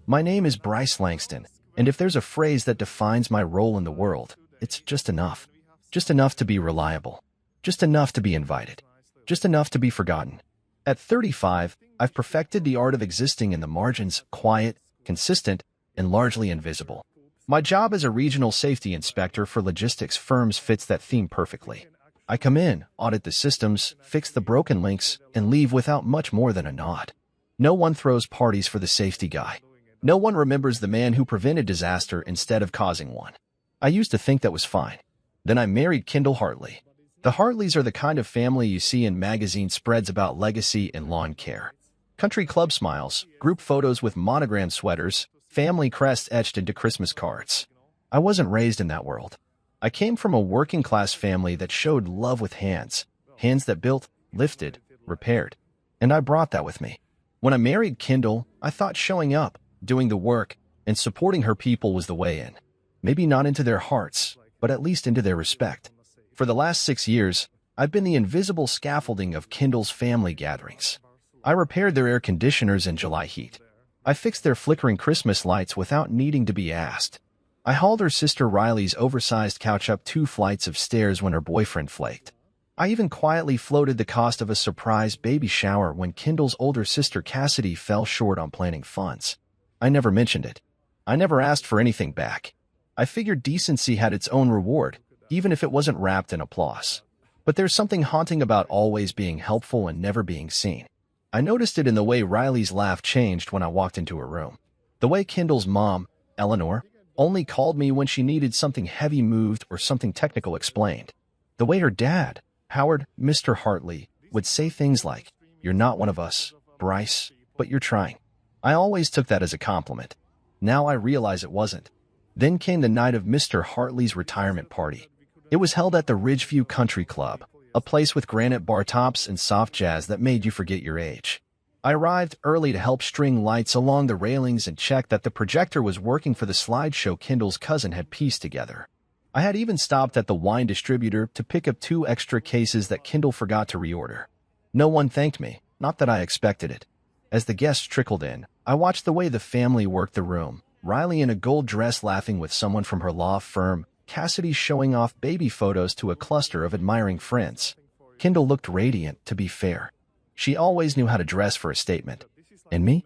My name is Bryce Langston, and if there's a phrase that defines my role in the world, it's just enough. Just enough to be reliable. Just enough to be invited. Just enough to be forgotten. At 35, I've perfected the art of existing in the margins, quiet, consistent, and largely invisible. My job as a regional safety inspector for logistics firms fits that theme perfectly. I come in, audit the systems, fix the broken links, and leave without much more than a nod. No one throws parties for the safety guy. No one remembers the man who prevented disaster instead of causing one. I used to think that was fine. Then I married Kendall Hartley. The Hartleys are the kind of family you see in magazine spreads about legacy and lawn care. Country club smiles, group photos with monogram sweaters, family crests etched into Christmas cards. I wasn't raised in that world. I came from a working-class family that showed love with hands that built, lifted, repaired. And I brought that with me. When I married Kendall, I thought showing up, doing the work, and supporting her people was the way in. Maybe not into their hearts, but at least into their respect. For the last 6 years, I've been the invisible scaffolding of Kendall's family gatherings. I repaired their air conditioners in July heat. I fixed their flickering Christmas lights without needing to be asked. I hauled her sister Riley's oversized couch up 2 flights of stairs when her boyfriend flaked. I even quietly floated the cost of a surprise baby shower when Kendall's older sister Cassidy fell short on planning funds. I never mentioned it. I never asked for anything back. I figured decency had its own reward, even if it wasn't wrapped in applause. But there's something haunting about always being helpful and never being seen. I noticed it in the way Riley's laugh changed when I walked into her room. The way Kendall's mom, Eleanor, only called me when she needed something heavy moved or something technical explained. The way her dad, Howard, Mr. Hartley, would say things like, "You're not one of us, Bryce, but you're trying." I always took that as a compliment. Now I realize it wasn't. Then came the night of Mr. Hartley's retirement party. It was held at the Ridgeview Country Club, a place with granite bar tops and soft jazz that made you forget your age. I arrived early to help string lights along the railings and check that the projector was working for the slideshow Kendall's cousin had pieced together. I had even stopped at the wine distributor to pick up 2 extra cases that Kendall forgot to reorder. No one thanked me, not that I expected it. As the guests trickled in, I watched the way the family worked the room, Riley in a gold dress laughing with someone from her law firm, Cassidy showing off baby photos to a cluster of admiring friends. Kendall looked radiant, to be fair. She always knew how to dress for a statement. And me?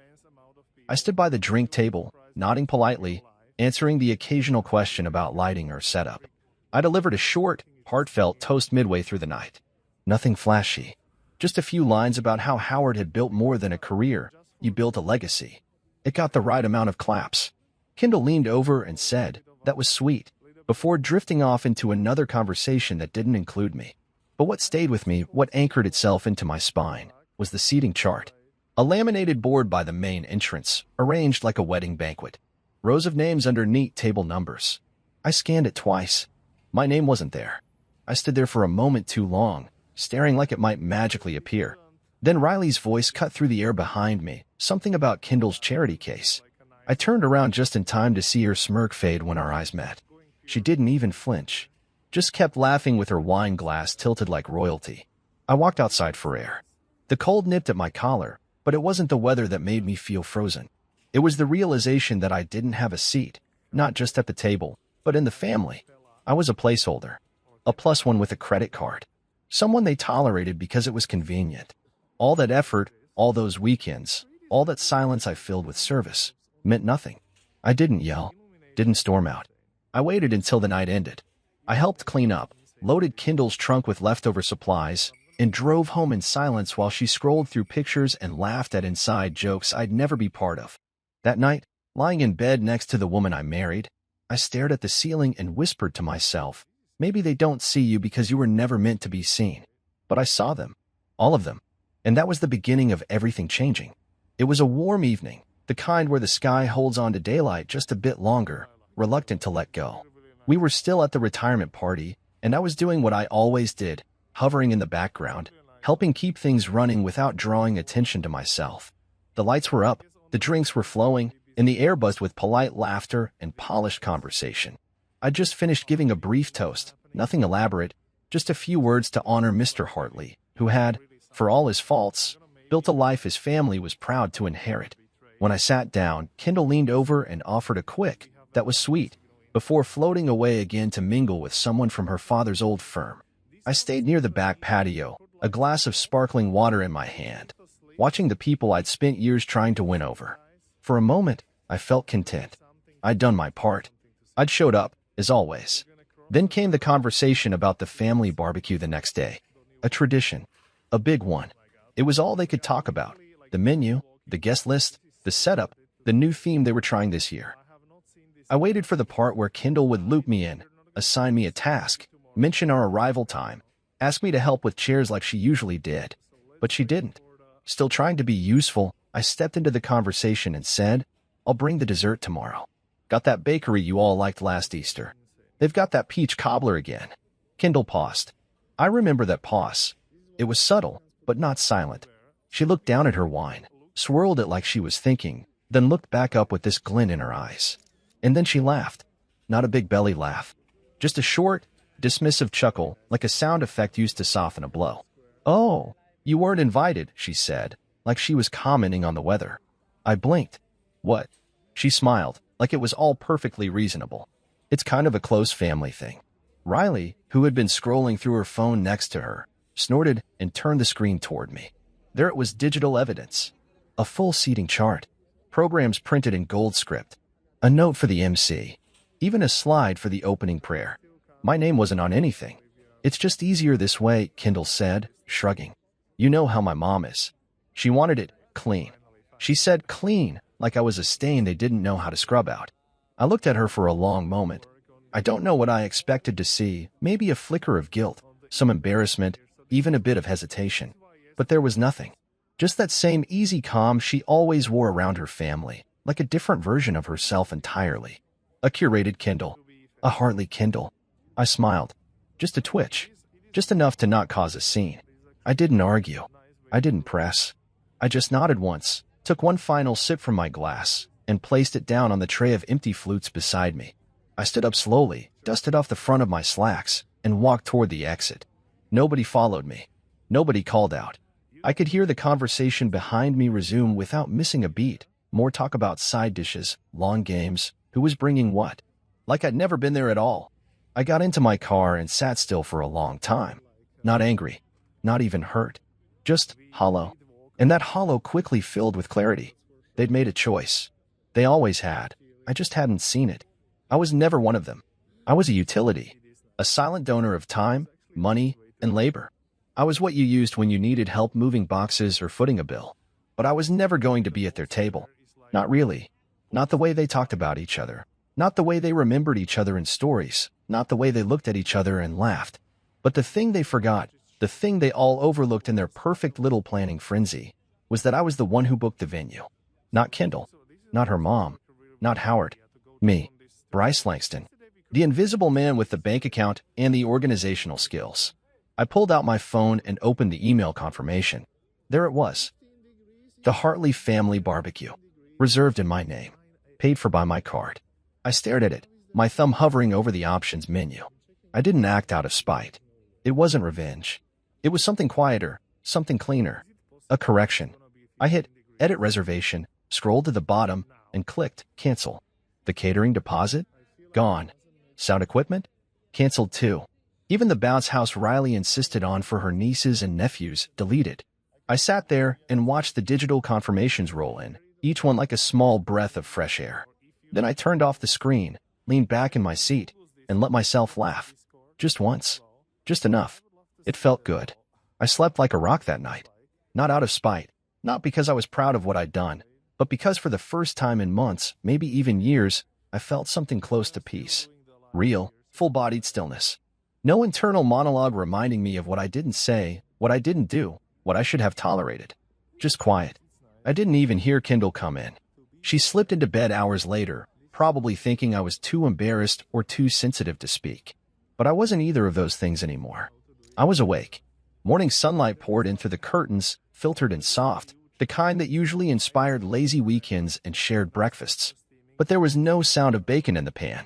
I stood by the drink table, nodding politely, answering the occasional question about lighting or setup. I delivered a short, heartfelt toast midway through the night. Nothing flashy. Just a few lines about how Howard had built more than a career. He built a legacy. It got the right amount of claps. Kendall leaned over and said, "That was sweet," before drifting off into another conversation that didn't include me. But what stayed with me, what anchored itself into my spine, was the seating chart. A laminated board by the main entrance, arranged like a wedding banquet. Rows of names under neat table numbers. I scanned it twice. My name wasn't there. I stood there for a moment too long, staring like it might magically appear. Then Riley's voice cut through the air behind me, something about Kendall's charity case. I turned around just in time to see her smirk fade when our eyes met. She didn't even flinch. Just kept laughing with her wine glass tilted like royalty. I walked outside for air. The cold nipped at my collar, but it wasn't the weather that made me feel frozen. It was the realization that I didn't have a seat, not just at the table, but in the family. I was a placeholder. A +1 with a credit card. Someone they tolerated because it was convenient. All that effort, all those weekends, all that silence I filled with service, meant nothing. I didn't yell, didn't storm out. I waited until the night ended. I helped clean up, loaded Kendall's trunk with leftover supplies, and drove home in silence while she scrolled through pictures and laughed at inside jokes I'd never be part of. That night, lying in bed next to the woman I married, I stared at the ceiling and whispered to myself, maybe they don't see you because you were never meant to be seen. But I saw them. All of them. And that was the beginning of everything changing. It was a warm evening, the kind where the sky holds on to daylight just a bit longer, reluctant to let go. We were still at the retirement party, and I was doing what I always did, hovering in the background, helping keep things running without drawing attention to myself. The lights were up, the drinks were flowing, and the air buzzed with polite laughter and polished conversation. I just finished giving a brief toast, nothing elaborate, just a few words to honor Mr. Hartley, who had, for all his faults, built a life his family was proud to inherit. When I sat down, Kendall leaned over and offered a quick, "That was sweet," before floating away again to mingle with someone from her father's old firm. I stayed near the back patio, a glass of sparkling water in my hand, watching the people I'd spent years trying to win over. For a moment, I felt content. I'd done my part. I'd showed up, as always. Then came the conversation about the family barbecue the next day. A tradition. A big one. It was all they could talk about. The menu, the guest list, the setup, the new theme they were trying this year. I waited for the part where Kendall would loop me in, assign me a task, mention our arrival time, ask me to help with chairs like she usually did. But she didn't. Still trying to be useful, I stepped into the conversation and said, "I'll bring the dessert tomorrow. Got that bakery you all liked last Easter. They've got that peach cobbler again." Kendall paused. I remember that pause. It was subtle, but not silent. She looked down at her wine, swirled it like she was thinking, then looked back up with this glint in her eyes. And then she laughed. Not a big belly laugh. Just a short, dismissive chuckle, like a sound effect used to soften a blow. "Oh, you weren't invited," she said, like she was commenting on the weather. I blinked. "What?" She smiled, like it was all perfectly reasonable. "It's kind of a close family thing." Riley, who had been scrolling through her phone next to her, snorted and turned the screen toward me. There it was, digital evidence. A full seating chart. Programs printed in gold script. A note for the MC. Even a slide for the opening prayer. My name wasn't on anything. "It's just easier this way," Kendall said, shrugging. "You know how my mom is. She wanted it clean." She said clean, like I was a stain they didn't know how to scrub out. I looked at her for a long moment. I don't know what I expected to see, maybe a flicker of guilt, some embarrassment, even a bit of hesitation. But there was nothing. Just that same easy calm she always wore around her family, like a different version of herself entirely. A curated Kendall. A Hartley Kendall. I smiled. Just a twitch. Just enough to not cause a scene. I didn't argue. I didn't press. I just nodded once, took one final sip from my glass, and placed it down on the tray of empty flutes beside me. I stood up slowly, dusted off the front of my slacks, and walked toward the exit. Nobody followed me. Nobody called out. I could hear the conversation behind me resume without missing a beat. More talk about side dishes, long games, who was bringing what. Like I'd never been there at all. I got into my car and sat still for a long time. Not angry. Not even hurt. Just hollow. And that hollow quickly filled with clarity. They'd made a choice. They always had. I just hadn't seen it. I was never one of them. I was a utility. A silent donor of time, money, and labor. I was what you used when you needed help moving boxes or footing a bill. But I was never going to be at their table. Not really. Not the way they talked about each other. Not the way they remembered each other in stories. Not the way they looked at each other and laughed. But the thing they forgot, the thing they all overlooked in their perfect little planning frenzy, was that I was the one who booked the venue. Not Kendall. Not her mom. Not Howard. Me. Bryce Langston. The invisible man with the bank account and the organizational skills. I pulled out my phone and opened the email confirmation. There it was. The Hartley Family Barbecue. Reserved in my name. Paid for by my card. I stared at it, my thumb hovering over the options menu. I didn't act out of spite. It wasn't revenge. It was something quieter, something cleaner. A correction. I hit Edit Reservation, scrolled to the bottom, and clicked Cancel. The catering deposit? Gone. Sound equipment? Canceled too. Even the bounce house Riley insisted on for her nieces and nephews, deleted. I sat there and watched the digital confirmations roll in, each one like a small breath of fresh air. Then I turned off the screen, leaned back in my seat, and let myself laugh. Just once. Just enough. It felt good. I slept like a rock that night. Not out of spite. Not because I was proud of what I'd done, but because for the first time in months, maybe even years, I felt something close to peace. Real, full-bodied stillness. No internal monologue reminding me of what I didn't say, what I didn't do, what I should have tolerated. Just quiet. I didn't even hear Kendall come in. She slipped into bed hours later, probably thinking I was too embarrassed or too sensitive to speak. But I wasn't either of those things anymore. I was awake. Morning sunlight poured in through the curtains, filtered and soft, the kind that usually inspired lazy weekends and shared breakfasts. But there was no sound of bacon in the pan.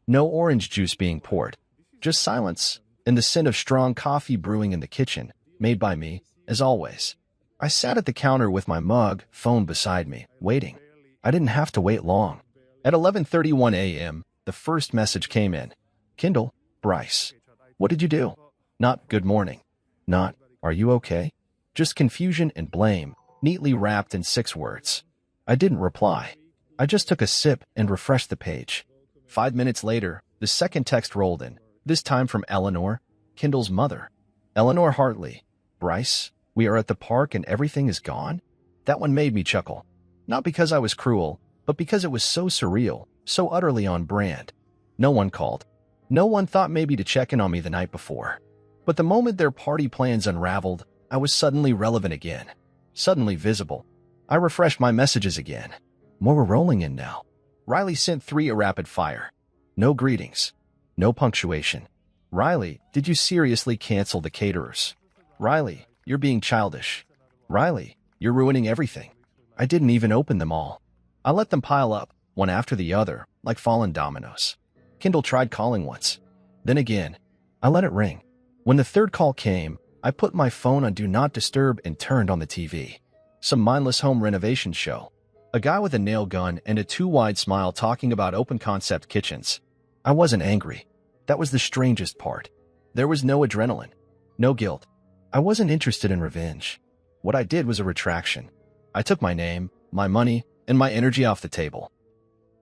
No orange juice being poured. Just silence, and the scent of strong coffee brewing in the kitchen, made by me, as always. I sat at the counter with my mug, phone beside me, waiting. I didn't have to wait long. At 11:31 a.m., the first message came in. Kindle, Bryce. What did you do? Not good morning. Not, are you okay? Just confusion and blame, neatly wrapped in 6 words. I didn't reply. I just took a sip and refreshed the page. 5 minutes later, the second text rolled in, this time from Eleanor, Kindle's mother. Eleanor Hartley. Bryce, we are at the park and everything is gone? That one made me chuckle. Not because I was cruel, but because it was so surreal, so utterly on brand. No one called. No one thought maybe to check in on me the night before. But the moment their party plans unraveled, I was suddenly relevant again. Suddenly visible. I refreshed my messages again. More were rolling in now. Riley sent 3 a rapid fire. No greetings. No punctuation. Riley, did you seriously cancel the caterers? Riley, you're being childish. Riley, you're ruining everything. I didn't even open them all. I let them pile up, one after the other, like fallen dominoes. Kindle tried calling once. Then again, I let it ring. When the third call came, I put my phone on Do Not Disturb and turned on the TV. Some mindless home renovation show. A guy with a nail gun and a too-wide smile talking about open-concept kitchens. I wasn't angry. That was the strangest part. There was no adrenaline. No guilt. I wasn't interested in revenge. What I did was a retraction. I took my name, my money, and my energy off the table.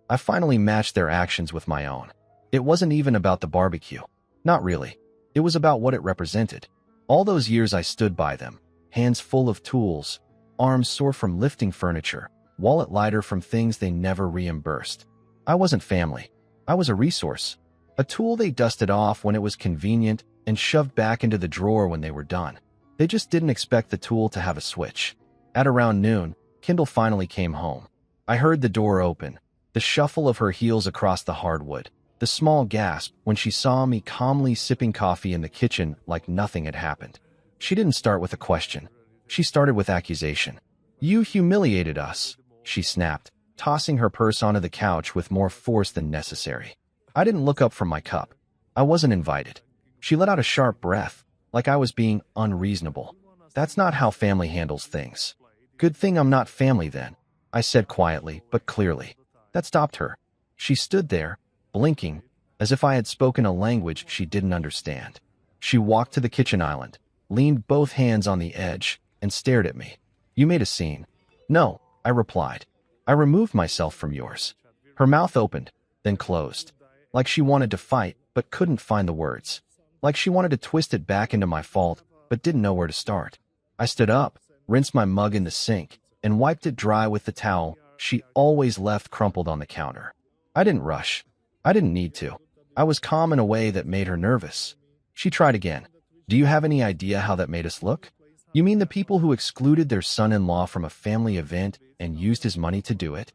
I finally matched their actions with my own. It wasn't even about the barbecue. Not really. It was about what it represented. All those years I stood by them, hands full of tools, arms sore from lifting furniture, wallet lighter from things they never reimbursed. I wasn't family. I was a resource. A tool they dusted off when it was convenient and shoved back into the drawer when they were done. They just didn't expect the tool to have a switch. At around noon, Kindle finally came home. I heard the door open, the shuffle of her heels across the hardwood, the small gasp when she saw me calmly sipping coffee in the kitchen like nothing had happened. She didn't start with a question. She started with accusation. You humiliated us, she snapped, tossing her purse onto the couch with more force than necessary. I didn't look up from my cup. I wasn't invited. She let out a sharp breath, like I was being unreasonable. That's not how family handles things. Good thing I'm not family then, I said quietly but clearly. That stopped her. She stood there, blinking, as if I had spoken a language she didn't understand. She walked to the kitchen island, leaned both hands on the edge, and stared at me. You made a scene. No, I replied. I removed myself from yours. Her mouth opened, then closed. Like she wanted to fight, but couldn't find the words. Like she wanted to twist it back into my fault, but didn't know where to start. I stood up, rinsed my mug in the sink, and wiped it dry with the towel she always left crumpled on the counter. I didn't rush. I didn't need to. I was calm in a way that made her nervous. She tried again. Do you have any idea how that made us look? You mean the people who excluded their son-in-law from a family event and used his money to do it?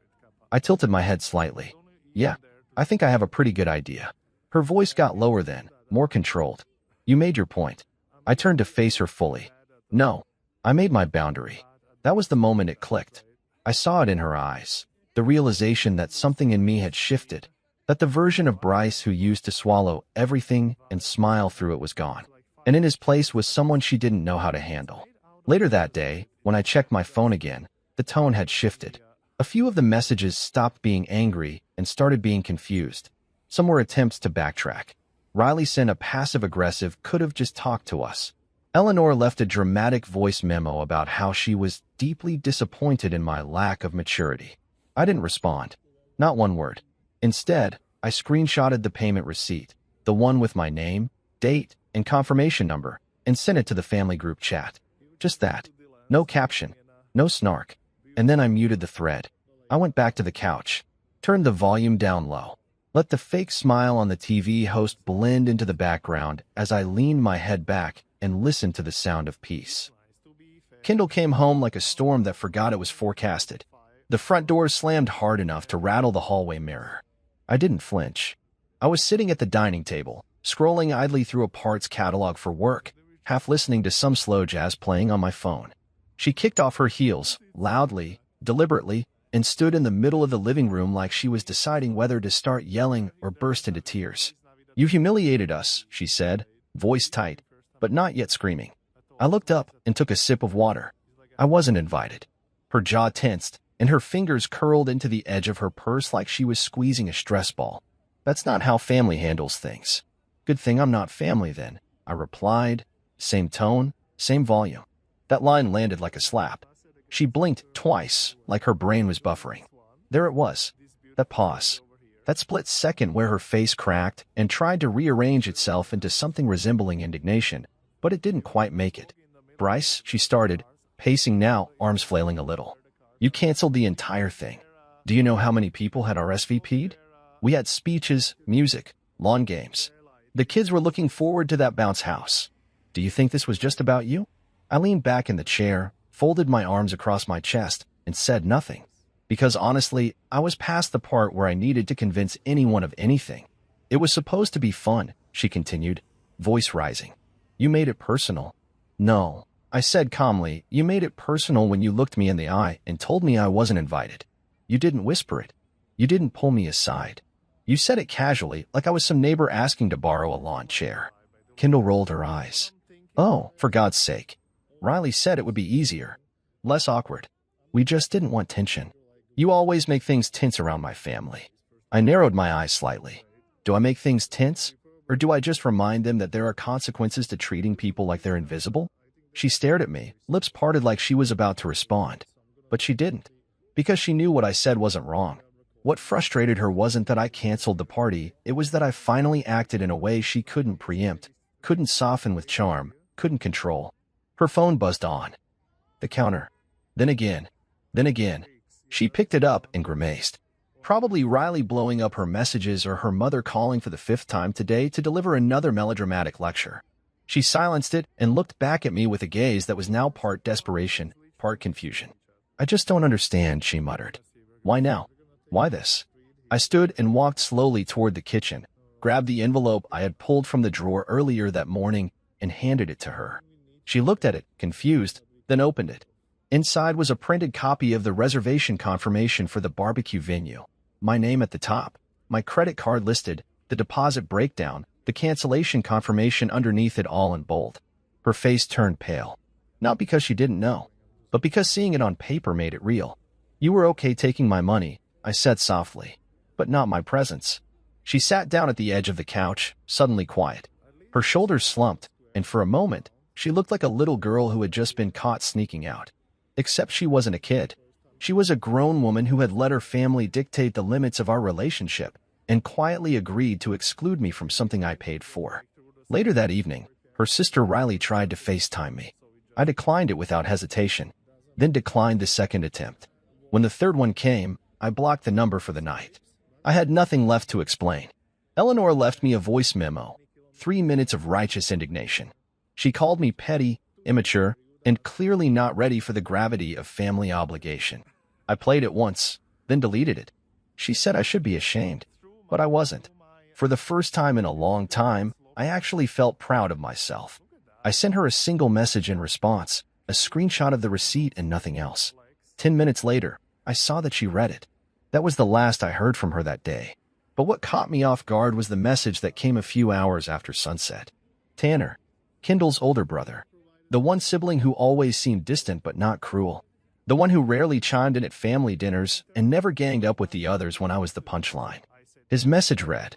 I tilted my head slightly. Yeah, I think I have a pretty good idea. Her voice got lower then, more controlled. You made your point. I turned to face her fully. No, I made my boundary. That was the moment it clicked. I saw it in her eyes, the realization that something in me had shifted, that the version of Bryce who used to swallow everything and smile through it was gone, and in his place was someone she didn't know how to handle. Later that day, when I checked my phone again, the tone had shifted. A few of the messages stopped being angry and started being confused. Some were attempts to backtrack. Riley sent a passive-aggressive "could have just talked to us." Eleanor left a dramatic voice memo about how she was deeply disappointed in my lack of maturity. I didn't respond. Not one word. Instead, I screenshotted the payment receipt, the one with my name, date, and confirmation number, and sent it to the family group chat. Just that. No caption. No snark. And then I muted the thread. I went back to the couch, turned the volume down low, let the fake smile on the TV host blend into the background as I leaned my head back and listened to the sound of peace. Kindle came home like a storm that forgot it was forecasted. The front door slammed hard enough to rattle the hallway mirror. I didn't flinch. I was sitting at the dining table, scrolling idly through a parts catalog for work, half listening to some slow jazz playing on my phone. She kicked off her heels, loudly, deliberately, and stood in the middle of the living room like she was deciding whether to start yelling or burst into tears. You humiliated us, she said, voice tight, but not yet screaming. I looked up and took a sip of water. I wasn't invited. Her jaw tensed, and her fingers curled into the edge of her purse like she was squeezing a stress ball. That's not how family handles things. Good thing I'm not family then, I replied. Same tone, same volume. That line landed like a slap. She blinked twice, like her brain was buffering. There it was. That pause. That split second where her face cracked and tried to rearrange itself into something resembling indignation, but it didn't quite make it. Bryce, she started, pacing now, arms flailing a little. You canceled the entire thing. Do you know how many people had RSVP'd? We had speeches, music, lawn games. The kids were looking forward to that bounce house. Do you think this was just about you? I leaned back in the chair, folded my arms across my chest, and said nothing. Because honestly, I was past the part where I needed to convince anyone of anything. It was supposed to be fun, she continued, voice rising. You made it personal. No, I said calmly, you made it personal when you looked me in the eye and told me I wasn't invited. You didn't whisper it. You didn't pull me aside. You said it casually, like I was some neighbor asking to borrow a lawn chair. Kendall rolled her eyes. Oh, for God's sake. Riley said it would be easier. Less awkward. We just didn't want tension. You always make things tense around my family. I narrowed my eyes slightly. Do I make things tense? Or do I just remind them that there are consequences to treating people like they're invisible? She stared at me, lips parted like she was about to respond. But she didn't. Because she knew what I said wasn't wrong. What frustrated her wasn't that I canceled the party, it was that I finally acted in a way she couldn't preempt, couldn't soften with charm, couldn't control. Her phone buzzed on. The counter. Then again. Then again. She picked it up and grimaced. Probably Riley blowing up her messages or her mother calling for the 5th time today to deliver another melodramatic lecture. She silenced it and looked back at me with a gaze that was now part desperation, part confusion. I just don't understand, she muttered. Why now? Why this? I stood and walked slowly toward the kitchen, grabbed the envelope I had pulled from the drawer earlier that morning, and handed it to her. She looked at it, confused, then opened it. Inside was a printed copy of the reservation confirmation for the barbecue venue. My name at the top, my credit card listed, the deposit breakdown, the cancellation confirmation underneath it all in bold. Her face turned pale. Not because she didn't know, but because seeing it on paper made it real. You were okay taking my money, I said softly, but not my presence. She sat down at the edge of the couch, suddenly quiet. Her shoulders slumped, and for a moment, she looked like a little girl who had just been caught sneaking out. Except she wasn't a kid. She was a grown woman who had let her family dictate the limits of our relationship and quietly agreed to exclude me from something I paid for. Later that evening, her sister Riley tried to FaceTime me. I declined it without hesitation, then declined the second attempt. When the third one came, I blocked the number for the night. I had nothing left to explain. Eleanor left me a voice memo, 3 minutes of righteous indignation. She called me petty, immature, and clearly not ready for the gravity of family obligation. I played it once, then deleted it. She said I should be ashamed, but I wasn't. For the first time in a long time, I actually felt proud of myself. I sent her a single message in response, a screenshot of the receipt and nothing else. 10 minutes later, I saw that she read it. That was the last I heard from her that day. But what caught me off guard was the message that came a few hours after sunset. Tanner, Kendall's older brother. The one sibling who always seemed distant but not cruel. The one who rarely chimed in at family dinners and never ganged up with the others when I was the punchline. His message read,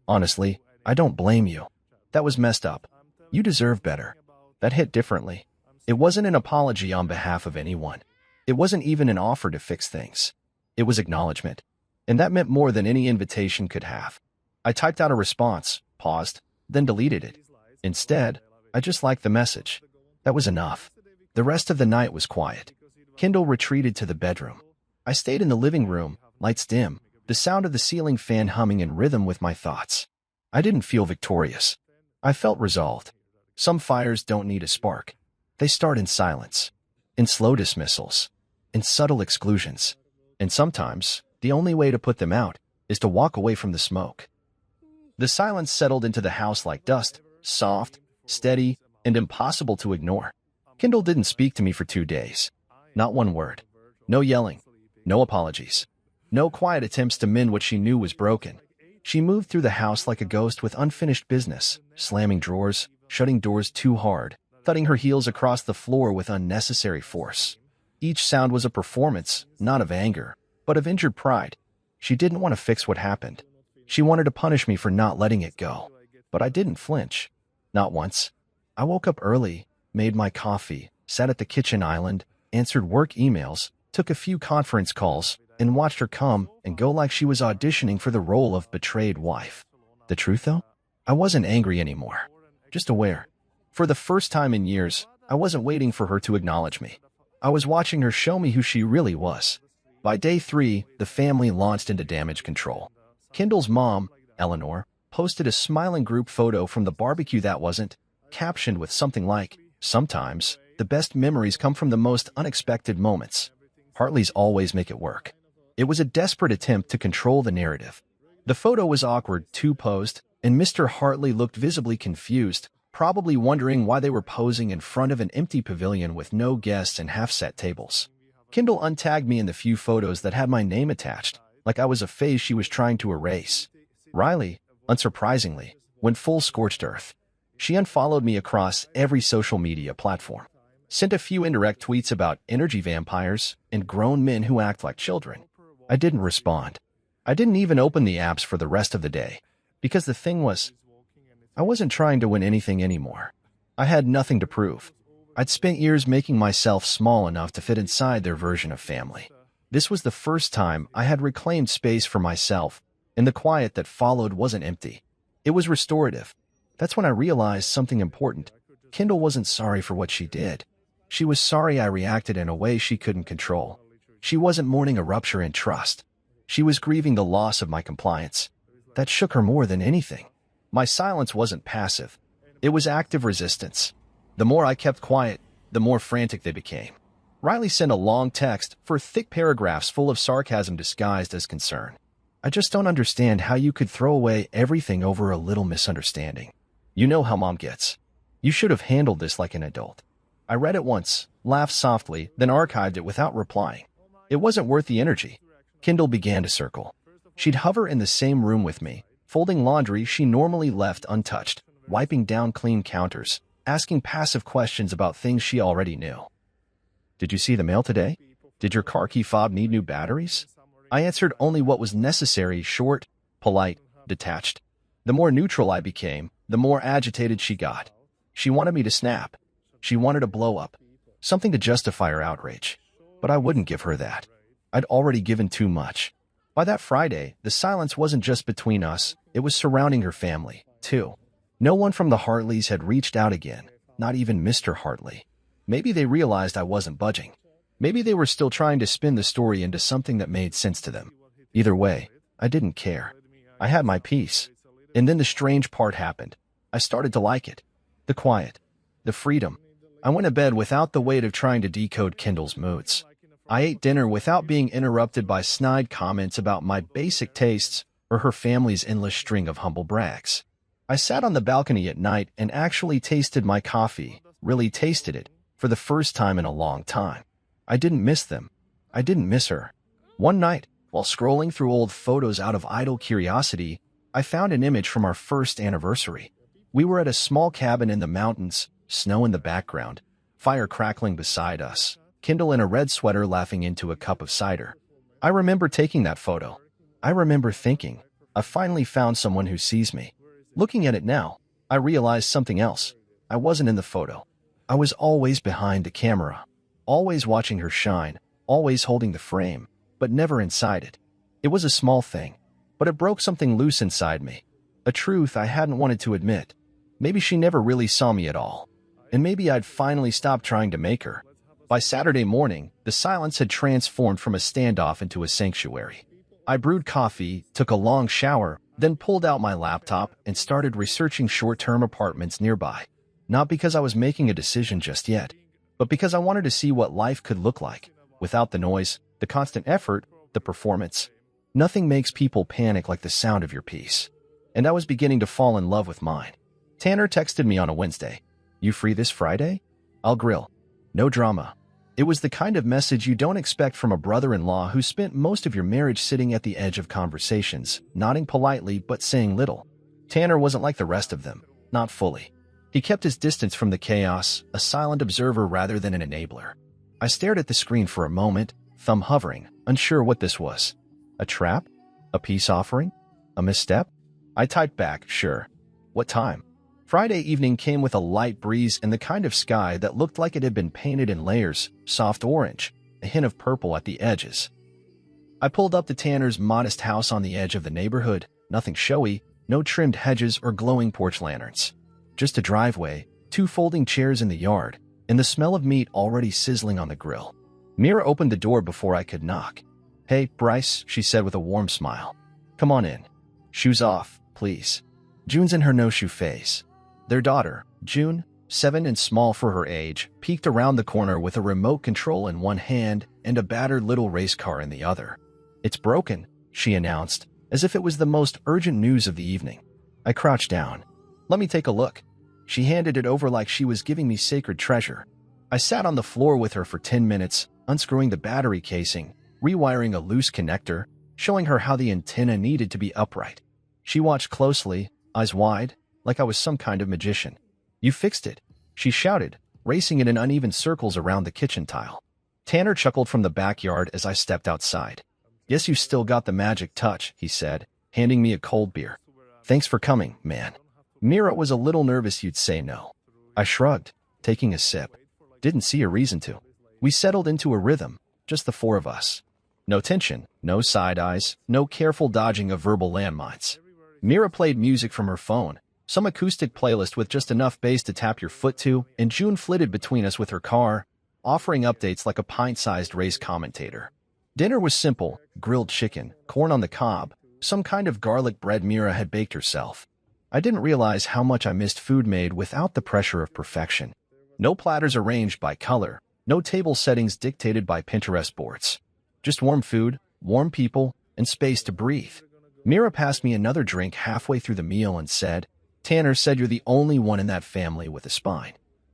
Honestly, I don't blame you. That was messed up. You deserve better. That hit differently. It wasn't an apology on behalf of anyone. It wasn't even an offer to fix things. It was acknowledgement. And that meant more than any invitation could have. I typed out a response, paused, then deleted it. Instead, I just liked the message. That was enough. The rest of the night was quiet. Kendall retreated to the bedroom. I stayed in the living room, lights dim, the sound of the ceiling fan humming in rhythm with my thoughts. I didn't feel victorious. I felt resolved. Some fires don't need a spark. They start in silence, in slow dismissals, in subtle exclusions. And sometimes, the only way to put them out is to walk away from the smoke. The silence settled into the house like dust, soft, steady, and impossible to ignore. Kendall didn't speak to me for 2 days. Not one word. No yelling. No apologies. No quiet attempts to mend what she knew was broken. She moved through the house like a ghost with unfinished business, slamming drawers, shutting doors too hard, thudding her heels across the floor with unnecessary force. Each sound was a performance, not of anger, but of injured pride. She didn't want to fix what happened. She wanted to punish me for not letting it go. But I didn't flinch. Not once. I woke up early, made my coffee, sat at the kitchen island, answered work emails, took a few conference calls, and watched her come and go like she was auditioning for the role of betrayed wife. The truth, though? I wasn't angry anymore. Just aware. For the first time in years, I wasn't waiting for her to acknowledge me. I was watching her show me who she really was. By day 3, the family launched into damage control. Kendall's mom, Eleanor, posted a smiling group photo from the barbecue that wasn't, captioned with something like, "Sometimes, the best memories come from the most unexpected moments. Hartleys always make it work." It was a desperate attempt to control the narrative. The photo was awkward, too posed, and Mr. Hartley looked visibly confused, probably wondering why they were posing in front of an empty pavilion with no guests and half-set tables. Kendall untagged me in the few photos that had my name attached, like I was a phase she was trying to erase. Riley, unsurprisingly, went full scorched earth. She unfollowed me across every social media platform, sent a few indirect tweets about energy vampires and grown men who act like children. I didn't respond. I didn't even open the apps for the rest of the day, because the thing was, I wasn't trying to win anything anymore. I had nothing to prove. I'd spent years making myself small enough to fit inside their version of family. This was the first time I had reclaimed space for myself, and the quiet that followed wasn't empty. It was restorative. That's when I realized something important. Kendall wasn't sorry for what she did. She was sorry I reacted in a way she couldn't control. She wasn't mourning a rupture in trust. She was grieving the loss of my compliance. That shook her more than anything. My silence wasn't passive. It was active resistance. The more I kept quiet, the more frantic they became. Riley sent a long text for thick paragraphs full of sarcasm disguised as concern. "I just don't understand how you could throw away everything over a little misunderstanding. You know how mom gets. You should have handled this like an adult." I read it once, laughed softly, then archived it without replying. It wasn't worth the energy. Kendall began to circle. She'd hover in the same room with me, folding laundry she normally left untouched, wiping down clean counters, asking passive questions about things she already knew. "Did you see the mail today? Did your car key fob need new batteries?" I answered only what was necessary, short, polite, detached. The more neutral I became, the more agitated she got. She wanted me to snap. She wanted to blow up. Something to justify her outrage. But I wouldn't give her that. I'd already given too much. By that Friday, the silence wasn't just between us, it was surrounding her family, too. No one from the Hartleys had reached out again, not even Mr. Hartley. Maybe they realized I wasn't budging. Maybe they were still trying to spin the story into something that made sense to them. Either way, I didn't care. I had my peace. And then the strange part happened. I started to like it. The quiet. The freedom. I went to bed without the weight of trying to decode Kendall's moods. I ate dinner without being interrupted by snide comments about my basic tastes or her family's endless string of humble brags. I sat on the balcony at night and actually tasted my coffee, really tasted it, for the first time in a long time. I didn't miss them. I didn't miss her. One night, while scrolling through old photos out of idle curiosity, I found an image from our first anniversary. We were at a small cabin in the mountains, snow in the background, fire crackling beside us, Kendall in a red sweater laughing into a cup of cider. I remember taking that photo. I remember thinking, I finally found someone who sees me. Looking at it now, I realized something else. I wasn't in the photo. I was always behind the camera, always watching her shine, always holding the frame, but never inside it. It was a small thing, but it broke something loose inside me, a truth I hadn't wanted to admit. Maybe she never really saw me at all, and maybe I'd finally stopped trying to make her. By Saturday morning, the silence had transformed from a standoff into a sanctuary. I brewed coffee, took a long shower, then pulled out my laptop and started researching short-term apartments nearby. Not because I was making a decision just yet, but because I wanted to see what life could look like, without the noise, the constant effort, the performance. Nothing makes people panic like the sound of your peace. And I was beginning to fall in love with mine. Tanner texted me on a Wednesday. "You free this Friday? I'll grill. No drama." It was the kind of message you don't expect from a brother-in-law who spent most of your marriage sitting at the edge of conversations, nodding politely but saying little. Tanner wasn't like the rest of them, not fully. He kept his distance from the chaos, a silent observer rather than an enabler. I stared at the screen for a moment, thumb hovering, unsure what this was. A trap? A peace offering? A misstep? I typed back, sure. What time? Friday evening came with a light breeze and the kind of sky that looked like it had been painted in layers, soft orange, a hint of purple at the edges. I pulled up to Tanner's modest house on the edge of the neighborhood, nothing showy, no trimmed hedges or glowing porch lanterns. Just a driveway, 2 folding chairs in the yard, and the smell of meat already sizzling on the grill. Mira opened the door before I could knock. "Hey, Bryce," she said with a warm smile. "Come on in. Shoes off, please." June's in her no-shoe phase. Their daughter, June, 7 and small for her age, peeked around the corner with a remote control in one hand and a battered little race car in the other. "It's broken," she announced, as if it was the most urgent news of the evening. I crouched down. "Let me take a look." She handed it over like she was giving me sacred treasure. I sat on the floor with her for 10 minutes, unscrewing the battery casing, rewiring a loose connector, showing her how the antenna needed to be upright. She watched closely, eyes wide, like I was some kind of magician. "You fixed it," she shouted, racing it in uneven circles around the kitchen tile. Tanner chuckled from the backyard as I stepped outside. "Guess you still got the magic touch," he said, handing me a cold beer. "Thanks for coming, man." Mira was a little nervous you'd say no. I shrugged, taking a sip. Didn't see a reason to. We settled into a rhythm, just the 4 of us. No tension, no side eyes, no careful dodging of verbal landmines. Mira played music from her phone, some acoustic playlist with just enough bass to tap your foot to, and June flitted between us with her car, offering updates like a pint-sized race commentator. Dinner was simple: grilled chicken, corn on the cob, some kind of garlic bread Mira had baked herself. I didn't realize how much I missed food made without the pressure of perfection. No platters arranged by color, no table settings dictated by Pinterest boards. Just warm food, warm people, and space to breathe. Mira passed me another drink halfway through the meal and said, "Tanner said you're the only one in that family with a spine."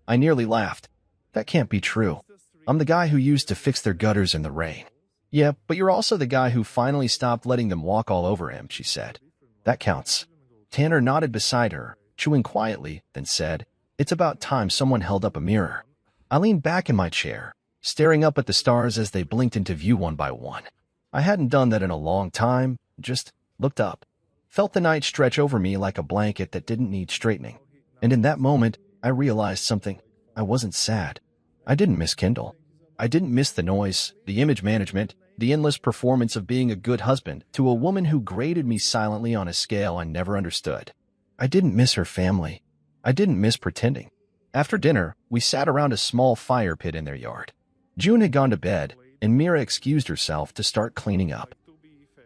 I nearly laughed. "That can't be true. I'm the guy who used to fix their gutters in the rain." "Yeah, but you're also the guy who finally stopped letting them walk all over him," she said. "That counts." Tanner nodded beside her, chewing quietly, then said, "It's about time someone held up a mirror." I leaned back in my chair, staring up at the stars as they blinked into view one by one. I hadn't done that in a long time, just looked up. Felt the night stretch over me like a blanket that didn't need straightening. And in that moment, I realized something. I wasn't sad. I didn't miss Kendall. I didn't miss the noise, the image management, the endless performance of being a good husband to a woman who graded me silently on a scale I never understood. I didn't miss her family. I didn't miss pretending. After dinner, we sat around a small fire pit in their yard. June had gone to bed, and Mira excused herself to start cleaning up.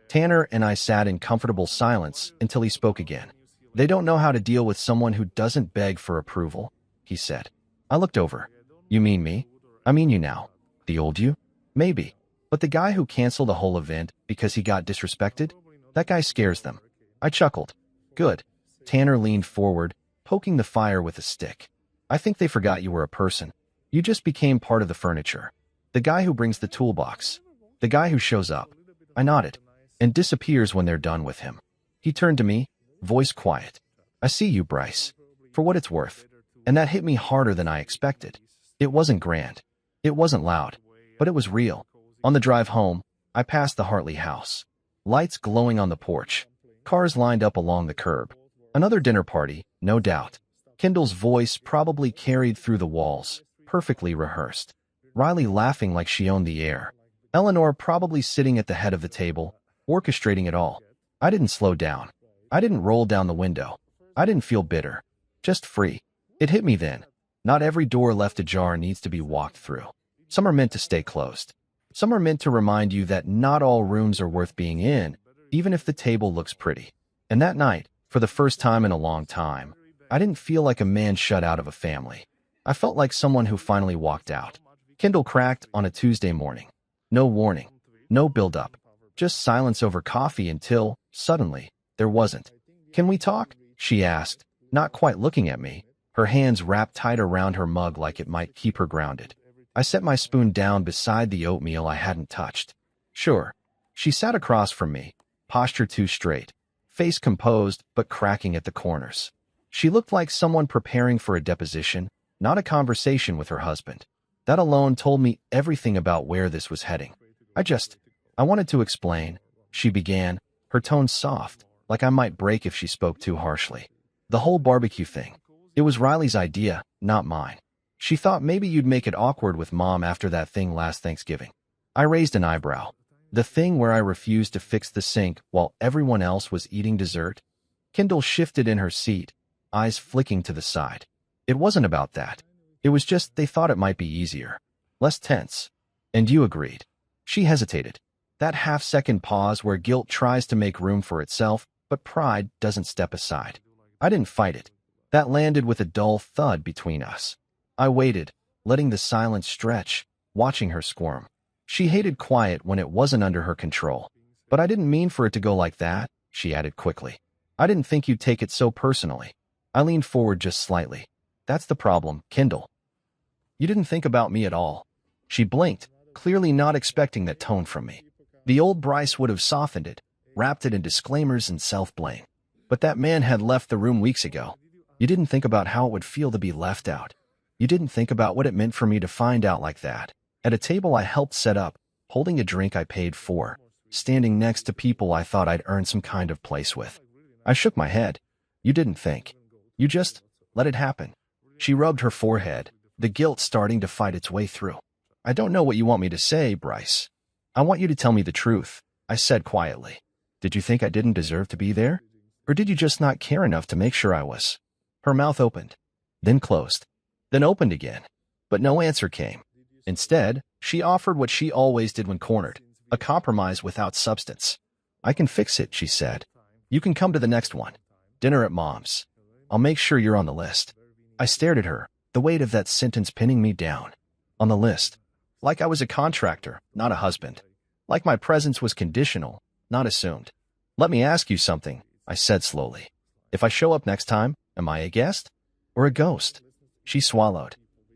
Tanner and I sat in comfortable silence until he spoke again. "They don't know how to deal with someone who doesn't beg for approval," he said. I looked over. "You mean me?" "I mean you now. The old you?" "Maybe. But the guy who canceled a whole event because he got disrespected? That guy scares them." I chuckled. "Good." Tanner leaned forward, poking the fire with a stick. "I think they forgot you were a person. You just became part of the furniture. The guy who brings the toolbox. The guy who shows up." I nodded. "And disappears when they're done with him." He turned to me, voice quiet. "I see you, Bryce. For what it's worth." And that hit me harder than I expected. It wasn't grand. It wasn't loud. But it was real. On the drive home, I passed the Hartley house. Lights glowing on the porch. Cars lined up along the curb. Another dinner party, no doubt. Kendall's voice probably carried through the walls, perfectly rehearsed. Riley laughing like she owned the air. Eleanor probably sitting at the head of the table, orchestrating it all. I didn't slow down. I didn't roll down the window. I didn't feel bitter. Just free. It hit me then. Not every door left ajar needs to be walked through. Some are meant to stay closed. Some are meant to remind you that not all rooms are worth being in, even if the table looks pretty. And that night, for the first time in a long time, I didn't feel like a man shut out of a family. I felt like someone who finally walked out. Kindle cracked on a Tuesday morning. No warning. No build-up. Just silence over coffee until, suddenly, there wasn't. "Can we talk?" she asked, not quite looking at me, her hands wrapped tight around her mug like it might keep her grounded. I set my spoon down beside the oatmeal I hadn't touched. "Sure." She sat across from me, posture too straight, face composed but cracking at the corners. She looked like someone preparing for a deposition, not a conversation with her husband. That alone told me everything about where this was heading. I wanted to explain, she began, her tone soft, like I might break if she spoke too harshly. The whole barbecue thing. It was Riley's idea, not mine. She thought maybe you'd make it awkward with Mom after that thing last Thanksgiving. I raised an eyebrow. The thing where I refused to fix the sink while everyone else was eating dessert? Kendall shifted in her seat, eyes flicking to the side. It wasn't about that. It was just they thought it might be easier. Less tense. And you agreed. She hesitated. That half-second pause where guilt tries to make room for itself, but pride doesn't step aside. I didn't fight it. That landed with a dull thud between us. I waited, letting the silence stretch, watching her squirm. She hated quiet when it wasn't under her control. But I didn't mean for it to go like that, she added quickly. I didn't think you'd take it so personally. I leaned forward just slightly. That's the problem, Kendall. You didn't think about me at all. She blinked, clearly not expecting that tone from me. The old Bryce would have softened it, wrapped it in disclaimers and self-blame. But that man had left the room weeks ago. You didn't think about how it would feel to be left out. You didn't think about what it meant for me to find out like that. At a table I helped set up, holding a drink I paid for, standing next to people I thought I'd earned some kind of place with. I shook my head. You didn't think. You just let it happen. She rubbed her forehead, the guilt starting to fight its way through. I don't know what you want me to say, Bryce. I want you to tell me the truth, I said quietly. Did you think I didn't deserve to be there? Or did you just not care enough to make sure I was? Her mouth opened, then closed, then opened again. But no answer came. Instead, she offered what she always did when cornered, a compromise without substance. I can fix it, she said. You can come to the next one. Dinner at Mom's. I'll make sure you're on the list. I stared at her, the weight of that sentence pinning me down. On the list. Like I was a contractor, not a husband. Like my presence was conditional, not assumed. Let me ask you something, I said slowly. If I show up next time, am I a guest? Or a ghost? She swallowed.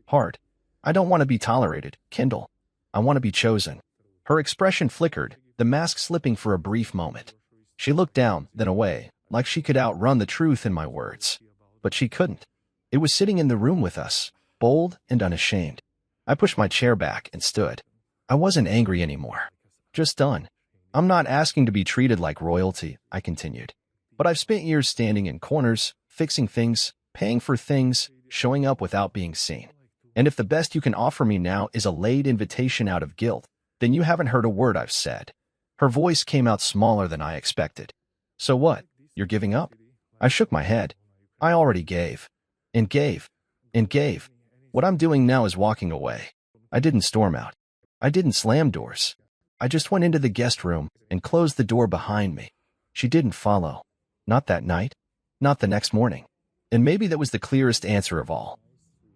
Hard. I don't want to be tolerated, Kendall. I want to be chosen. Her expression flickered, the mask slipping for a brief moment. She looked down, then away, like she could outrun the truth in my words. But she couldn't. It was sitting in the room with us, bold and unashamed. I pushed my chair back and stood. I wasn't angry anymore. Just done. I'm not asking to be treated like royalty, I continued. But I've spent years standing in corners, fixing things, paying for things, showing up without being seen. And if the best you can offer me now is a late invitation out of guilt, then you haven't heard a word I've said. Her voice came out smaller than I expected. So what? You're giving up? I shook my head. I already gave. And gave. And gave. What I'm doing now is walking away. I didn't storm out. I didn't slam doors. I just went into the guest room and closed the door behind me. She didn't follow. Not that night. Not the next morning. And maybe that was the clearest answer of all.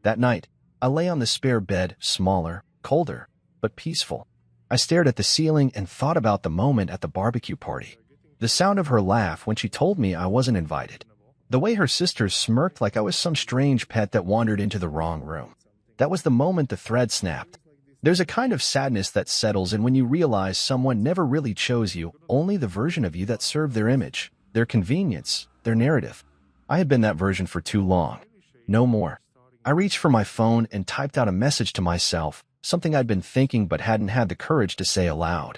That night, I lay on the spare bed, smaller, colder, but peaceful. I stared at the ceiling and thought about the moment at the barbecue party. The sound of her laugh when she told me I wasn't invited. The way her sisters smirked like I was some strange pet that wandered into the wrong room. That was the moment the thread snapped. There's a kind of sadness that settles in when you realize someone never really chose you, only the version of you that served their image, their convenience, their narrative. I had been that version for too long. No more. I reached for my phone and typed out a message to myself, something I'd been thinking but hadn't had the courage to say aloud.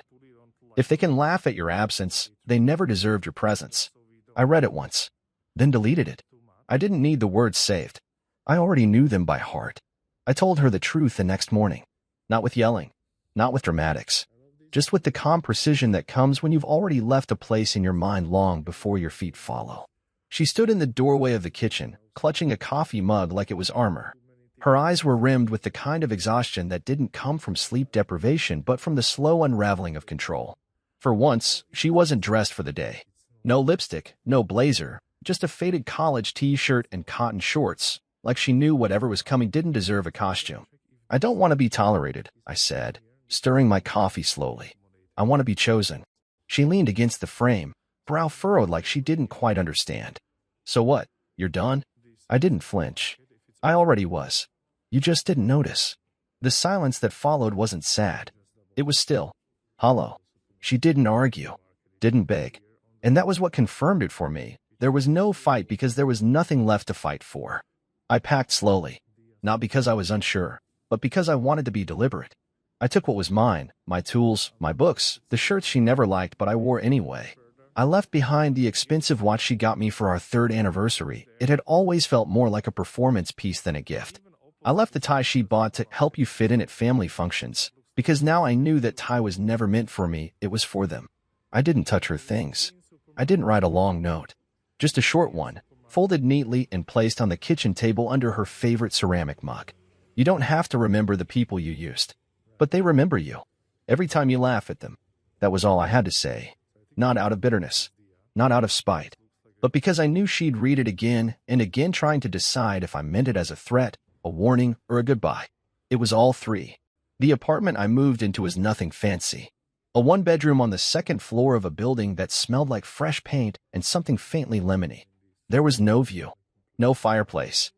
If they can laugh at your absence, they never deserved your presence. I read it once, then deleted it. I didn't need the words saved. I already knew them by heart. I told her the truth the next morning. Not with yelling, not with dramatics, just with the calm precision that comes when you've already left a place in your mind long before your feet follow. She stood in the doorway of the kitchen, clutching a coffee mug like it was armor. Her eyes were rimmed with the kind of exhaustion that didn't come from sleep deprivation but from the slow unraveling of control. For once, she wasn't dressed for the day. No lipstick, no blazer, just a faded college t-shirt and cotton shorts, like she knew whatever was coming didn't deserve a costume. I don't want to be tolerated, I said, stirring my coffee slowly. I want to be chosen. She leaned against the frame, brow furrowed like she didn't quite understand. So what? You're done? I didn't flinch. I already was. You just didn't notice. The silence that followed wasn't sad. It was still, hollow. She didn't argue, didn't beg. And that was what confirmed it for me. There was no fight because there was nothing left to fight for. I packed slowly. Not because I was unsure. but because I wanted to be deliberate. I took what was mine, my tools, my books, the shirts she never liked but I wore anyway. I left behind the expensive watch she got me for our 3rd anniversary. It had always felt more like a performance piece than a gift. I left the tie she bought to help you fit in at family functions, because now I knew that tie was never meant for me, it was for them. I didn't touch her things. I didn't write a long note. Just a short one, folded neatly and placed on the kitchen table under her favorite ceramic mug. You don't have to remember the people you used, but they remember you. Every time you laugh at them. That was all I had to say. Not out of bitterness. Not out of spite. But because I knew she'd read it again and again, trying to decide if I meant it as a threat, a warning, or a goodbye. It was all 3. The apartment I moved into was nothing fancy. A 1-bedroom on the 2nd floor of a building that smelled like fresh paint and something faintly lemony. There was no view. No fireplace.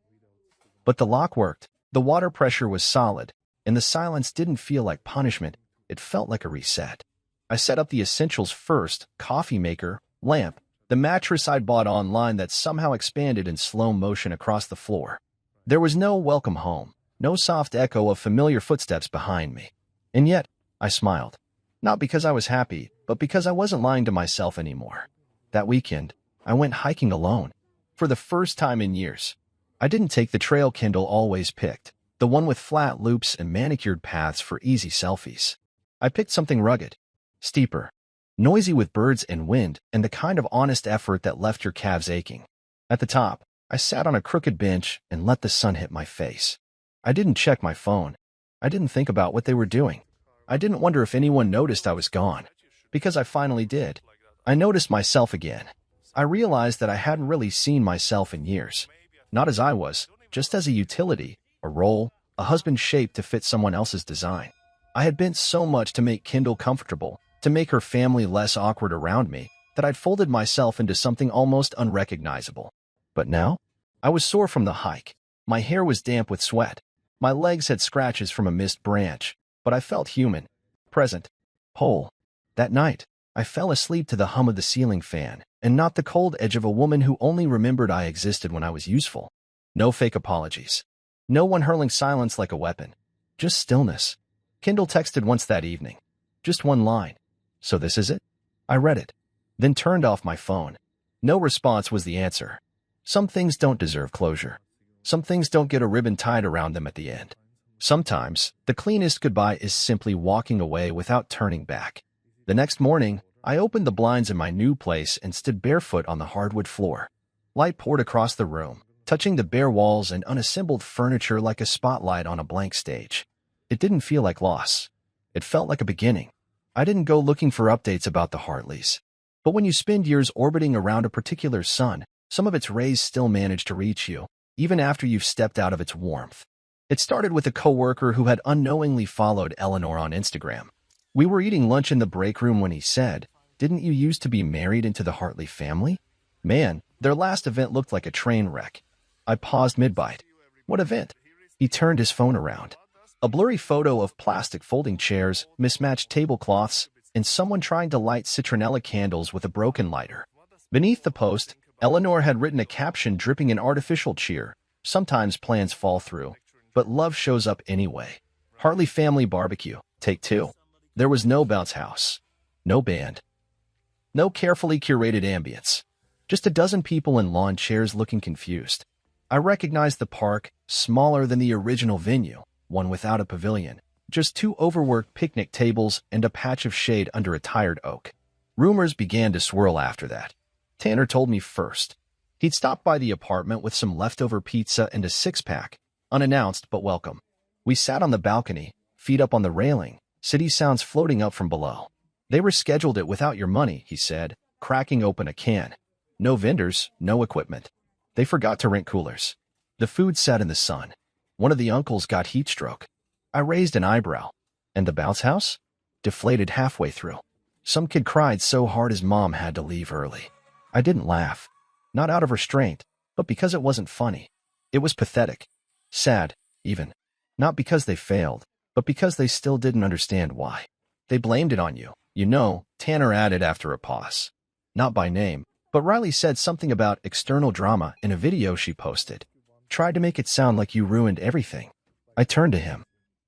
But the lock worked. The water pressure was solid, and the silence didn't feel like punishment. It felt like a reset. I set up the essentials first: coffee maker, lamp, the mattress I'd bought online that somehow expanded in slow motion across the floor. There was no welcome home, no soft echo of familiar footsteps behind me. And yet, I smiled. Not because I was happy, but because I wasn't lying to myself anymore. That weekend, I went hiking alone. For the first time in years. I didn't take the trail Kindle always picked, the one with flat loops and manicured paths for easy selfies. I picked something rugged, steeper, noisy with birds and wind, and the kind of honest effort that left your calves aching. At the top, I sat on a crooked bench and let the sun hit my face. I didn't check my phone. I didn't think about what they were doing. I didn't wonder if anyone noticed I was gone. Because I finally did. I noticed myself again. I realized that I hadn't really seen myself in years. Not as I was, just as a utility, a role, a husband shaped to fit someone else's design. I had bent so much to make Kindle comfortable, to make her family less awkward around me, that I'd folded myself into something almost unrecognizable. But now, I was sore from the hike. My hair was damp with sweat. My legs had scratches from a missed branch, but I felt human, present, whole. That night, I fell asleep to the hum of the ceiling fan, and not the cold edge of a woman who only remembered I existed when I was useful. No fake apologies. No one hurling silence like a weapon. Just stillness. Kindle texted once that evening. Just one line. So this is it? I read it, then turned off my phone. No response was the answer. Some things don't deserve closure. Some things don't get a ribbon tied around them at the end. Sometimes, the cleanest goodbye is simply walking away without turning back. The next morning, I opened the blinds in my new place and stood barefoot on the hardwood floor. Light poured across the room, touching the bare walls and unassembled furniture like a spotlight on a blank stage. It didn't feel like loss. It felt like a beginning. I didn't go looking for updates about the Hartleys. But when you spend years orbiting around a particular sun, some of its rays still manage to reach you, even after you've stepped out of its warmth. It started with a coworker who had unknowingly followed Eleanor on Instagram. We were eating lunch in the break room when he said, "Didn't you used to be married into the Hartley family?" Man, their last event looked like a train wreck. I paused mid-bite. What event? He turned his phone around. A blurry photo of plastic folding chairs, mismatched tablecloths, and someone trying to light citronella candles with a broken lighter. Beneath the post, Eleanor had written a caption dripping in artificial cheer. Sometimes plans fall through, but love shows up anyway. Hartley family barbecue, take 2. There was no bounce house, no band, no carefully curated ambience. Just a dozen people in lawn chairs looking confused. I recognized the park, smaller than the original venue, one without a pavilion, just 2 overworked picnic tables and a patch of shade under a tired oak. Rumors began to swirl after that. Tanner told me first. He'd stopped by the apartment with some leftover pizza and a 6-pack, unannounced but welcome. We sat on the balcony, feet up on the railing, city sounds floating up from below. They rescheduled it without your money, he said, cracking open a can. No vendors, no equipment. They forgot to rent coolers. The food sat in the sun. One of the uncles got heat stroke. I raised an eyebrow. And the bounce house? Deflated halfway through. Some kid cried so hard his mom had to leave early. I didn't laugh. Not out of restraint, but because it wasn't funny. It was pathetic. Sad, even. Not because they failed, but because they still didn't understand why. They blamed it on you. You know, Tanner added after a pause. Not by name, but Riley said something about external drama in a video she posted. Tried to make it sound like you ruined everything. I turned to him.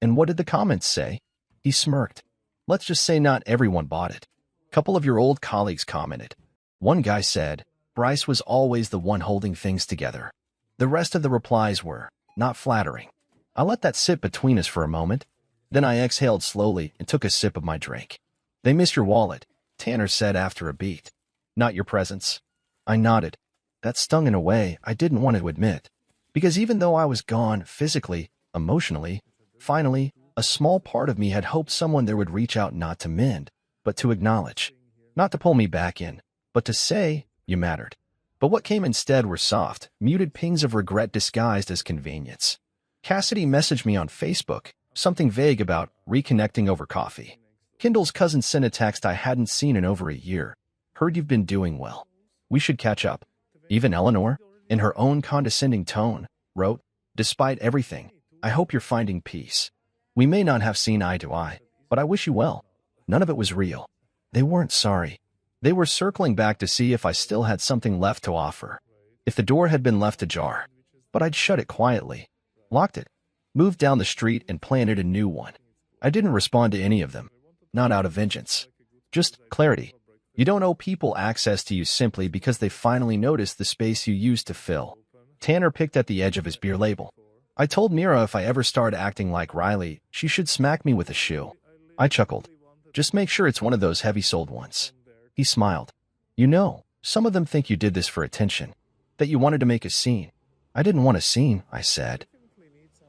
And what did the comments say? He smirked. Let's just say not everyone bought it. A couple of your old colleagues commented. One guy said, Bryce was always the one holding things together. The rest of the replies were not flattering. I let that sit between us for a moment. Then I exhaled slowly and took a sip of my drink. They miss your wallet, Tanner said after a beat. Not your presence. I nodded. That stung in a way I didn't want to admit. Because even though I was gone physically, emotionally, finally, a small part of me had hoped someone there would reach out not to mend, but to acknowledge. Not to pull me back in, but to say, you mattered. But what came instead were soft, muted pings of regret disguised as convenience. Cassidy messaged me on Facebook, something vague about reconnecting over coffee. Kendall's cousin sent a text I hadn't seen in over a year. Heard you've been doing well. We should catch up. Even Eleanor, in her own condescending tone, wrote, Despite everything, I hope you're finding peace. We may not have seen eye to eye, but I wish you well. None of it was real. They weren't sorry. They were circling back to see if I still had something left to offer. If the door had been left ajar. But I'd shut it quietly, locked it, moved down the street and planted a new one. I didn't respond to any of them. Not out of vengeance. Just clarity. You don't owe people access to you simply because they finally noticed the space you used to fill. Tanner picked at the edge of his beer label. I told Mira if I ever started acting like Riley, she should smack me with a shoe. I chuckled. Just make sure it's one of those heavy-soled ones. He smiled. You know, some of them think you did this for attention. That you wanted to make a scene. I didn't want a scene, I said.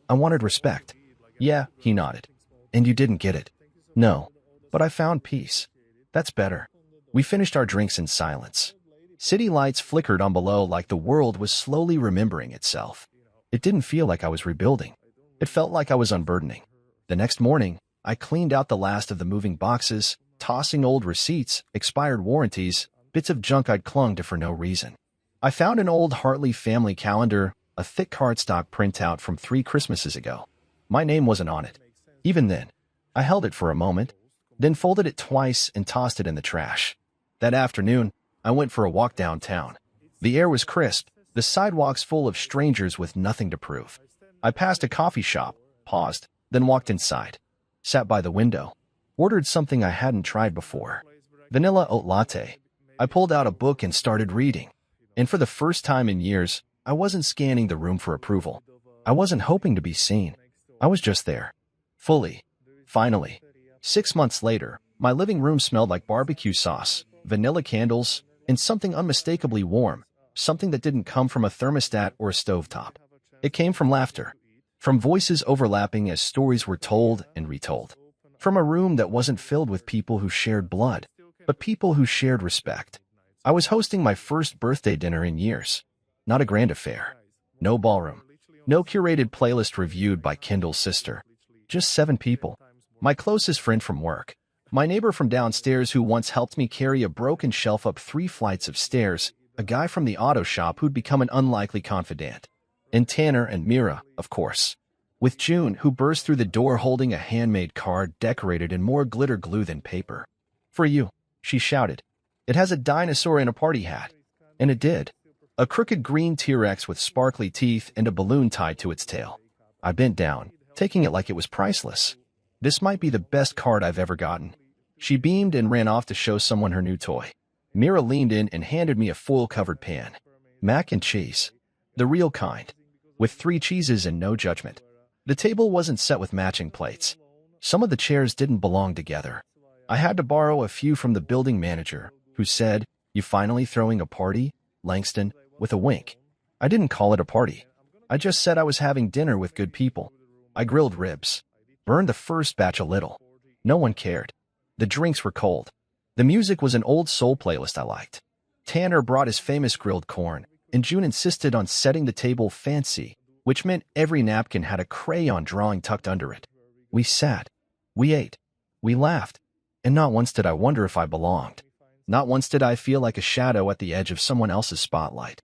I wanted respect. Yeah, he nodded. And you didn't get it. No. But I found peace. That's better. We finished our drinks in silence. City lights flickered on below like the world was slowly remembering itself. It didn't feel like I was rebuilding. It felt like I was unburdening. The next morning, I cleaned out the last of the moving boxes, tossing old receipts, expired warranties, bits of junk I'd clung to for no reason. I found an old Hartley family calendar, a thick cardstock printout from 3 Christmases ago. My name wasn't on it. Even then, I held it for a moment, then folded it twice and tossed it in the trash. That afternoon, I went for a walk downtown. The air was crisp, the sidewalks full of strangers with nothing to prove. I passed a coffee shop, paused, then walked inside. Sat by the window. Ordered something I hadn't tried before. Vanilla oat latte. I pulled out a book and started reading. And for the first time in years, I wasn't scanning the room for approval. I wasn't hoping to be seen. I was just there. Fully. Finally. 6 months later, my living room smelled like barbecue sauce, vanilla candles, and something unmistakably warm, something that didn't come from a thermostat or a stovetop. It came from laughter, from voices overlapping as stories were told and retold, from a room that wasn't filled with people who shared blood, but people who shared respect. I was hosting my first birthday dinner in years. Not a grand affair. No ballroom. No curated playlist reviewed by Kendall's sister. Just 7 people. My closest friend from work. My neighbor from downstairs who once helped me carry a broken shelf up 3 flights of stairs, a guy from the auto shop who'd become an unlikely confidant. And Tanner and Mira, of course. With June, who burst through the door holding a handmade card decorated in more glitter glue than paper. For you, she shouted. It has a dinosaur in a party hat. And it did. A crooked green T-Rex with sparkly teeth and a balloon tied to its tail. I bent down, taking it like it was priceless. This might be the best card I've ever gotten. She beamed and ran off to show someone her new toy. Mira leaned in and handed me a foil-covered pan. Mac and cheese. The real kind. With 3 cheeses and no judgment. The table wasn't set with matching plates. Some of the chairs didn't belong together. I had to borrow a few from the building manager, who said, You finally throwing a party, Langston, with a wink. I didn't call it a party. I just said I was having dinner with good people. I grilled ribs. Burned the first batch a little. No one cared. The drinks were cold. The music was an old soul playlist I liked. Tanner brought his famous grilled corn, and June insisted on setting the table fancy, which meant every napkin had a crayon drawing tucked under it. We sat. We ate. We laughed. And not once did I wonder if I belonged. Not once did I feel like a shadow at the edge of someone else's spotlight.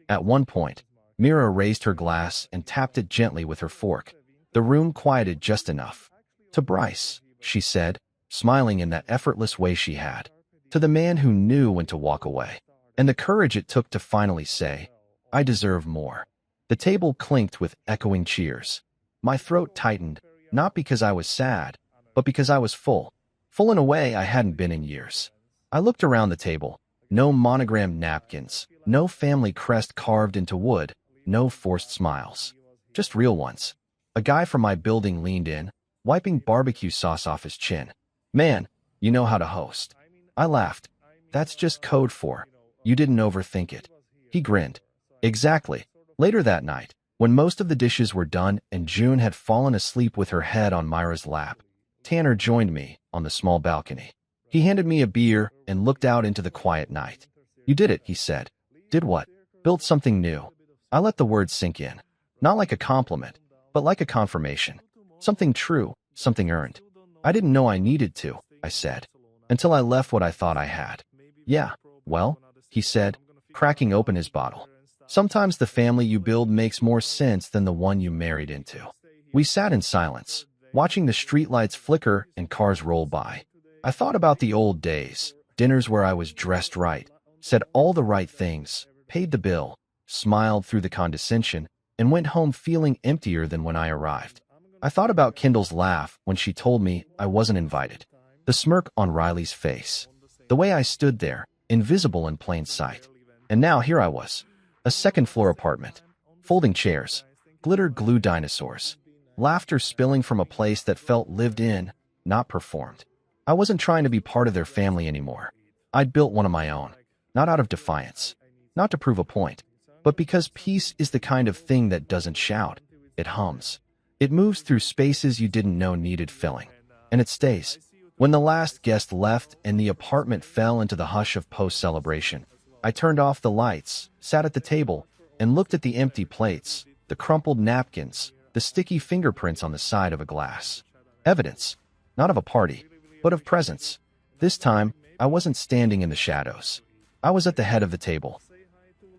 At one point, Mira raised her glass and tapped it gently with her fork. The room quieted just enough. To Bryce, she said, smiling in that effortless way she had. To the man who knew when to walk away. And the courage it took to finally say, I deserve more. The table clinked with echoing cheers. My throat tightened, Not because I was sad, but because I was full. Full in a way I hadn't been in years. I looked around the table. No monogrammed napkins, no family crest carved into wood, no forced smiles. Just real ones. A guy from my building leaned in, wiping barbecue sauce off his chin. "Man, you know how to host." I laughed. "That's just code for, you didn't overthink it." He grinned. "Exactly." Later that night, when most of the dishes were done and June had fallen asleep with her head on Myra's lap, Tanner joined me on the small balcony. He handed me a beer and looked out into the quiet night. "You did it," he said. "Did what?" "Built something new." I let the words sink in. Not like a compliment, but like a confirmation. Something true, something earned. "I didn't know I needed to," I said, "until I left what I thought I had." "Yeah, well," he said, cracking open his bottle. "Sometimes the family you build makes more sense than the one you married into." We sat in silence, watching the streetlights flicker and cars roll by. I thought about the old days, dinners where I was dressed right, said all the right things, paid the bill, smiled through the condescension, and went home feeling emptier than when I arrived. I thought about Kendall's laugh when she told me I wasn't invited, the smirk on Riley's face, the way I stood there, invisible in plain sight. And now here I was, a second-floor apartment, folding chairs, glitter-glue dinosaurs, laughter spilling from a place that felt lived in, not performed. I wasn't trying to be part of their family anymore. I'd built one of my own, not out of defiance, not to prove a point, but because peace is the kind of thing that doesn't shout, it hums. It moves through spaces you didn't know needed filling, and it stays. When the last guest left and the apartment fell into the hush of post-celebration, I turned off the lights, sat at the table, and looked at the empty plates, the crumpled napkins, the sticky fingerprints on the side of a glass. Evidence, not of a party, but of presence. This time, I wasn't standing in the shadows. I was at the head of the table,